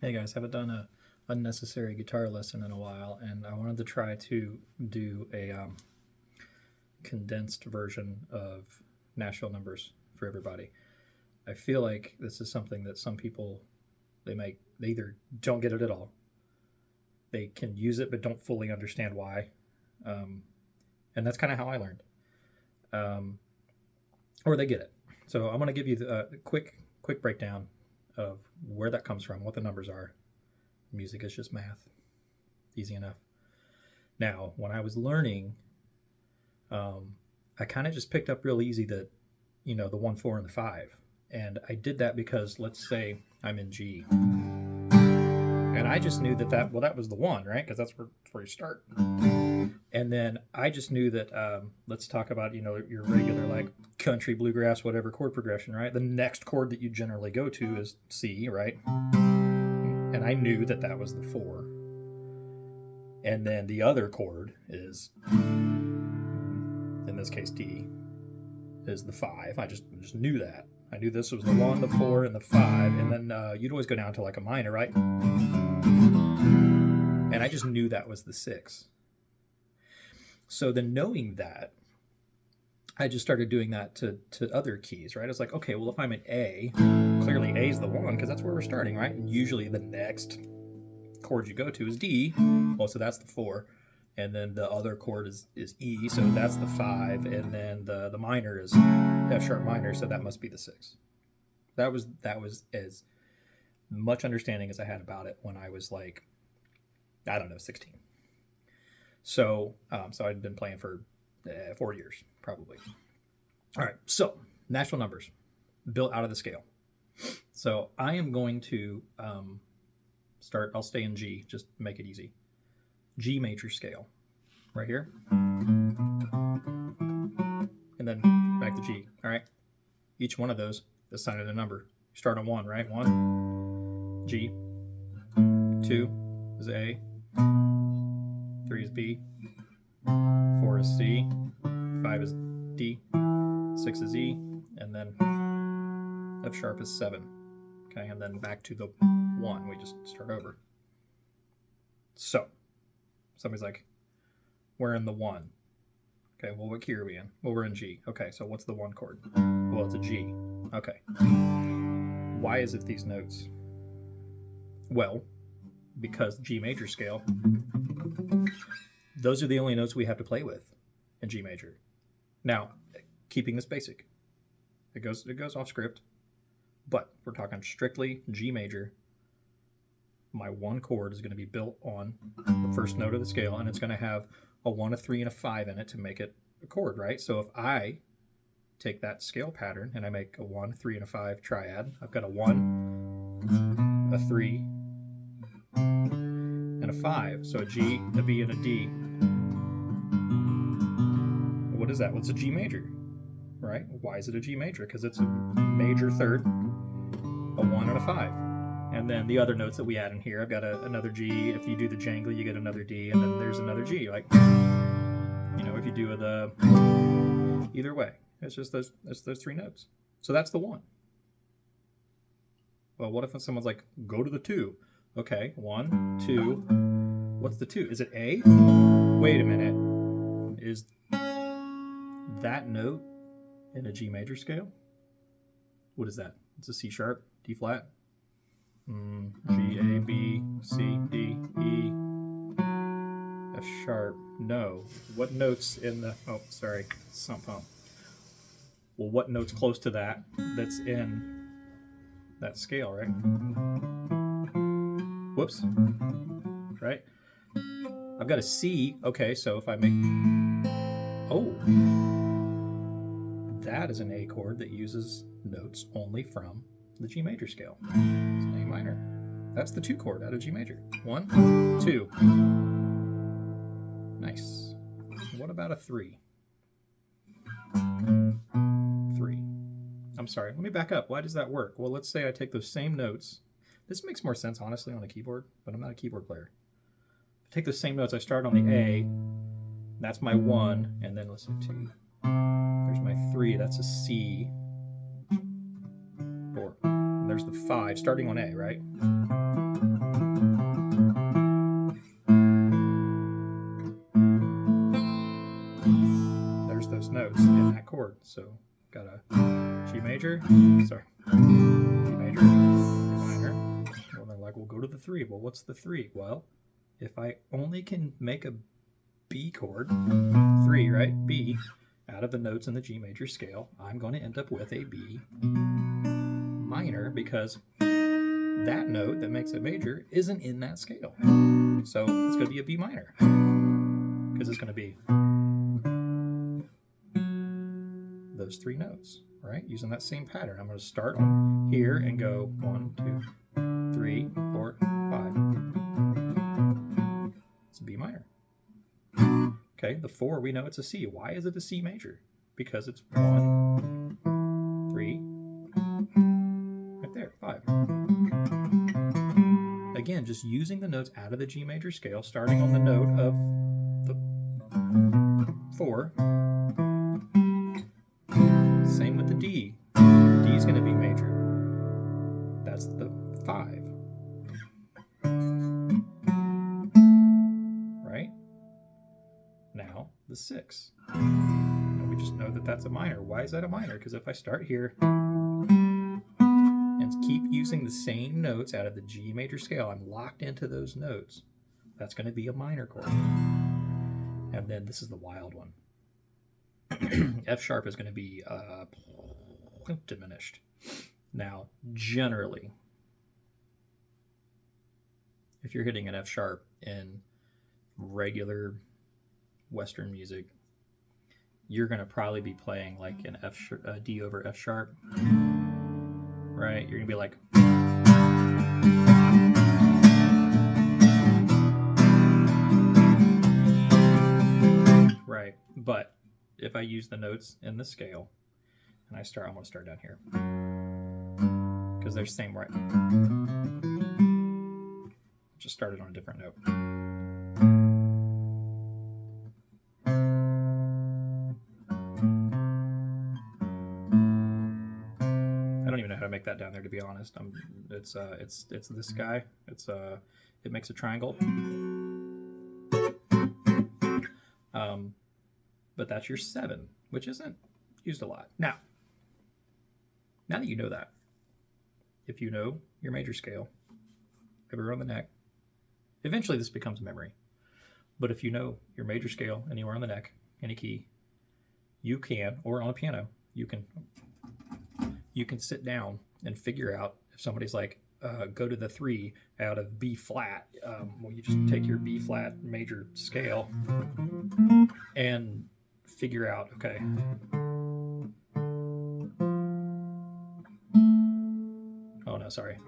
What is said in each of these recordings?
Hey guys, haven't done a unnecessary guitar lesson in a while, and I wanted to try to do a condensed version of Nashville numbers for everybody. I feel like this is something that some people they either don't get it at all, they can use it but don't fully understand why, um, and that's kind of how I learned, um, or they get it. So I'm going to give you the quick breakdown of where that comes from, what the numbers are. Music is just math, easy enough. Now, when I was learning, I kind of just picked up real easy that, the 1, 4, and the 5. And I did that because, let's say I'm in G. And I just knew that was the 1, right? Because that's where you start. And then I just knew that, let's talk about, your regular, like, country, bluegrass, whatever chord progression, right? The next chord that you generally go to is C, right? And I knew that was the 4. And then the other chord is, in this case, D, is the 5. I just knew that. I knew this was the 1, the 4, and the 5. And then you'd always go down to like a minor, right? And I just knew that was the 6. So then knowing that, I just started doing that to other keys, right? It's like, okay, well, if I'm in A, clearly A is the 1 because that's where we're starting, right? And usually the next chord you go to is D. Well, so that's the 4. And then the other chord is E, so that's the 5. And then the minor is F sharp minor, so that must be the 6. That was as much understanding as I had about it when I was like, I don't know, 16. So I'd been playing for 4 years, probably. All right, so Nashville numbers built out of the scale. So I am going to start. I'll stay in G, just make it easy. G major scale, right here, and then back to G. All right, each one of those the sign of the number. You start on 1, right? 1, G. 2 is A. 3 is B. 4 is C. 5 is D. 6 is E. And then F sharp is 7. Okay, and then back to the 1. We just start over. So, somebody's like, we're in the 1. Okay, well, what key are we in? Well, we're in G. Okay, so what's the 1 chord? Well, it's a G. Okay. Why is it these notes? Well, because G major scale, those are the only notes we have to play with in G major. Now, keeping this basic, it goes off script, but we're talking strictly G major. My 1 chord is going to be built on the first note of the scale, and it's going to have a 1, a 3, and a 5 in it to make it a chord, right? So if I take that scale pattern and I make a 1, 3, and a 5 triad, I've got a 1, a 3, and a 5. So a G, a B, and a D. What is that? What's a G major, right? Why is it a G major? Because it's a major third, a 1, and a 5. And then the other notes that we add in here, I've got another G. If you do the jangle, you get another D, and then there's another G. Like, if you do either way, it's just those 3 notes. So that's the 1. Well, what if someone's like, go to the 2? Okay, 1, 2. What's the 2? Is it A? Wait a minute. Is that note in a G major scale? What is that? It's a C sharp, D flat. G, A, B, C, D, E, F sharp. No. What notes in the... Oh, sorry. Sump pump. Well, what note's close to that's in that scale, right? Whoops. Right? I've got a C. Okay, so if I make... Oh. That is an A chord that uses notes only from the G major scale. It's an A minor. That's the 2 chord out of G major. 1, 2. Nice. What about a 3? 3. I'm sorry. Let me back up. Why does that work? Well, let's say I take those same notes. This makes more sense, honestly, on a keyboard, but I'm not a keyboard player. I take those same notes. I start on the A. That's my 1. And then let's see, 2. There's my 3. That's a C. 4. And there's the 5, starting on A, right? So got a G major, sorry, G major, minor. Well, they're like, we'll go to the 3. Well, what's the 3? Well, if I only can make a B chord, 3, right? B, out of the notes in the G major scale, I'm going to end up with a B minor because that note that makes it major isn't in that scale. So it's going to be a B minor because it's going to be those 3 notes, right? Using that same pattern. I'm going to start on here and go 1, 2, 3, 4, 5. It's a B minor. Okay, the 4, we know it's a C. Why is it a C major? Because it's 1, 3, right there, 5. Again, just using the notes out of the G major scale, starting on the note of the 4. Same with the D. D is going to be major. That's the 5. Right? Now, the 6. And we just know that that's a minor. Why is that a minor? Because if I start here and keep using the same notes out of the G major scale, I'm locked into those notes. That's going to be a minor chord. And then this is the wild one. F sharp is going to be diminished. Now, generally, if you're hitting an F sharp in regular Western music, you're going to probably be playing like an D over F sharp, right? You're going to be like, right. But if I use the notes in the scale and I'm going to start down here because they're the same, right? Just started on a different note. I don't even know how to make that down there, to be honest. It's this guy. It makes a triangle. But that's your 7, which isn't used a lot. Now that you know that, if you know your major scale, everywhere on the neck, eventually this becomes memory. But if you know your major scale anywhere on the neck, any key, you can, or on a piano, you can sit down and figure out if somebody's like, go to the 3 out of B flat. Well, you just take your B flat major scale and figure out, okay, oh no, sorry,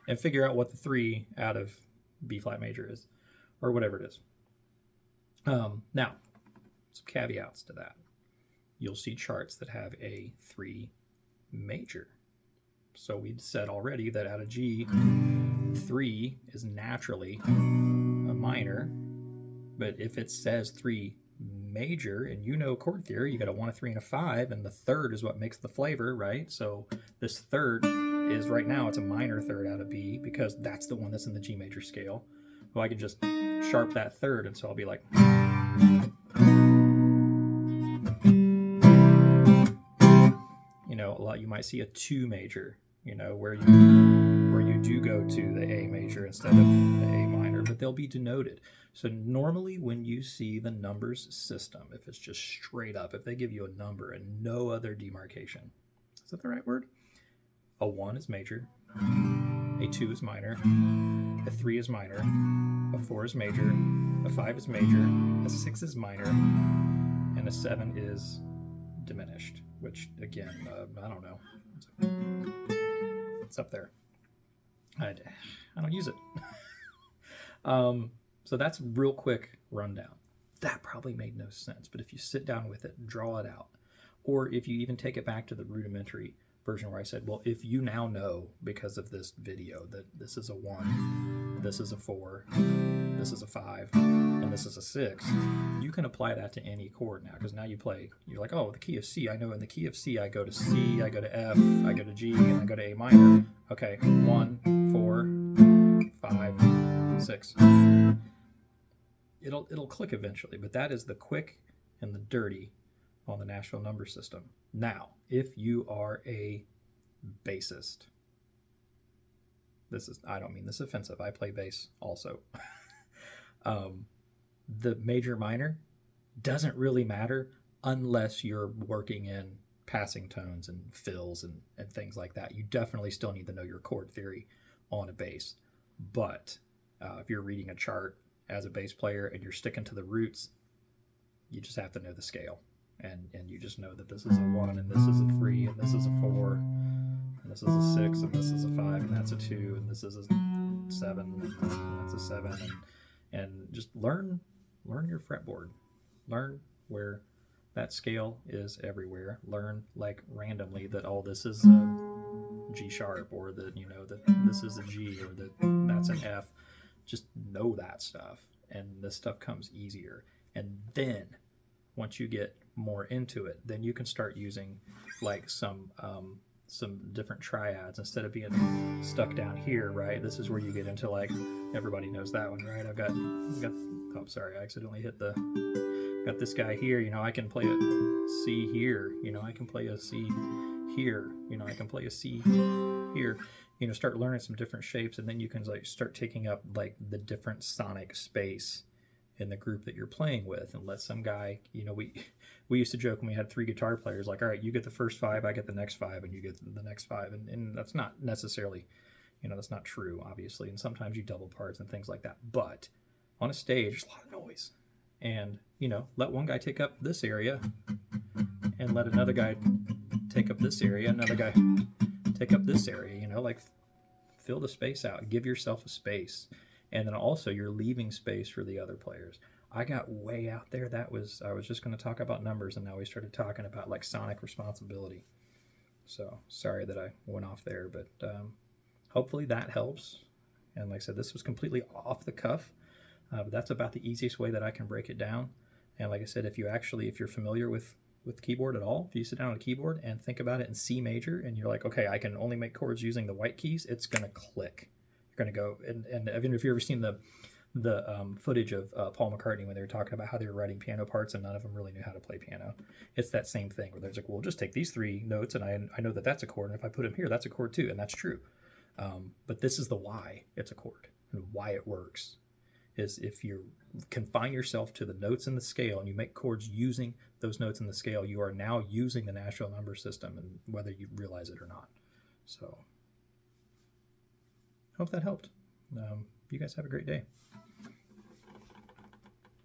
and figure out what the 3 out of B flat major is, or whatever it is. Now, some caveats to that. You'll see charts that have a 3 major. So we've said already that out of G, 3 is naturally a minor, but if it says 3 major, and you know chord theory, you got a 1, a 3, and a 5, and the 3rd is what makes the flavor, right? So this 3rd is, right now, it's a minor 3rd out of B, because that's the one that's in the G major scale. Well, I can just sharp that 3rd, and so I'll be like, you know, a lot, you might see a 2 major, you know, where you do go to the A major instead of the A minor, but they'll be denoted. So normally when you see the numbers system, if it's just straight up, if they give you a number and no other demarcation, is that the right word? A 1 is major, a 2 is minor, a 3 is minor, a 4 is major, a 5 is major, a 6 is minor, and a 7 is diminished, which again, I don't know. It's up there. I don't use it. So that's real quick rundown. That probably made no sense, but if you sit down with it, draw it out, or if you even take it back to the rudimentary version where I said, well, if you now know because of this video that this is a 1, this is a 4, this is a 5, and this is a 6, you can apply that to any chord now, because now you're like, oh, the key of C, I know in the key of C I go to C, I go to F, I go to G, and I go to A minor. Okay, 1, 4, 5, 6. It'll click eventually, but that is the quick and the dirty on the Nashville number system. Now, if you are a bassist, I don't mean this offensive. I play bass also. The major minor doesn't really matter unless you're working in passing tones and fills and things like that. You definitely still need to know your chord theory on a bass. But if you're reading a chart as a bass player and you're sticking to the roots, you just have to know the scale. And you just know that this is a 1 and this is a 3 and this is a 4 and this is a 6 and this is a 5 and that's a 2 and this is a 7 and that's a 7 and just learn your fretboard. Learn where that scale is everywhere. Learn like randomly that this is a G sharp, or that that this is a G, or that that's an F. Just know that stuff, and this stuff comes easier. And then once you get more into it, then you can start using like some different triads instead of being stuck down here, right? This is where you get into, like, everybody knows that one, right? I've got oh, sorry, I accidentally hit got this guy here. I can play a C here. I can play a C here. I can play a C here. Start learning some different shapes, and then you can like start taking up like the different sonic space in the group that you're playing with, and let some guy, we used to joke when we had 3 guitar players, like, all right, you get the first 5, I get the next 5, and you get the next 5, and that's not necessarily, that's not true, obviously, and sometimes you double parts and things like that, but on a stage, there's a lot of noise, and, let one guy take up this area, and let another guy take up this area, another guy take up this area, like, fill the space out, give yourself a space. And then also you're leaving space for the other players. I got way out there. I was just going to talk about numbers, and now we started talking about like sonic responsibility. So sorry that I went off there, but hopefully that helps. And like I said, this was completely off the cuff, but that's about the easiest way that I can break it down. And like I said, if you're familiar with keyboard at all, if you sit down on a keyboard and think about it in C major, and you're like, okay, I can only make chords using the white keys, it's going to click. Going to go, and even if you've ever seen the footage of Paul McCartney when they were talking about how they were writing piano parts and none of them really knew how to play piano, it's that same thing where there's like, well, just take these 3 notes and I know that that's a chord, and if I put them here, that's a chord too, and that's true. But this is the why it's a chord and why it works. Is if you confine yourself to the notes in the scale and you make chords using those notes in the scale, you are now using the Nashville number system, and whether you realize it or not. So hope that helped. You guys have a great day.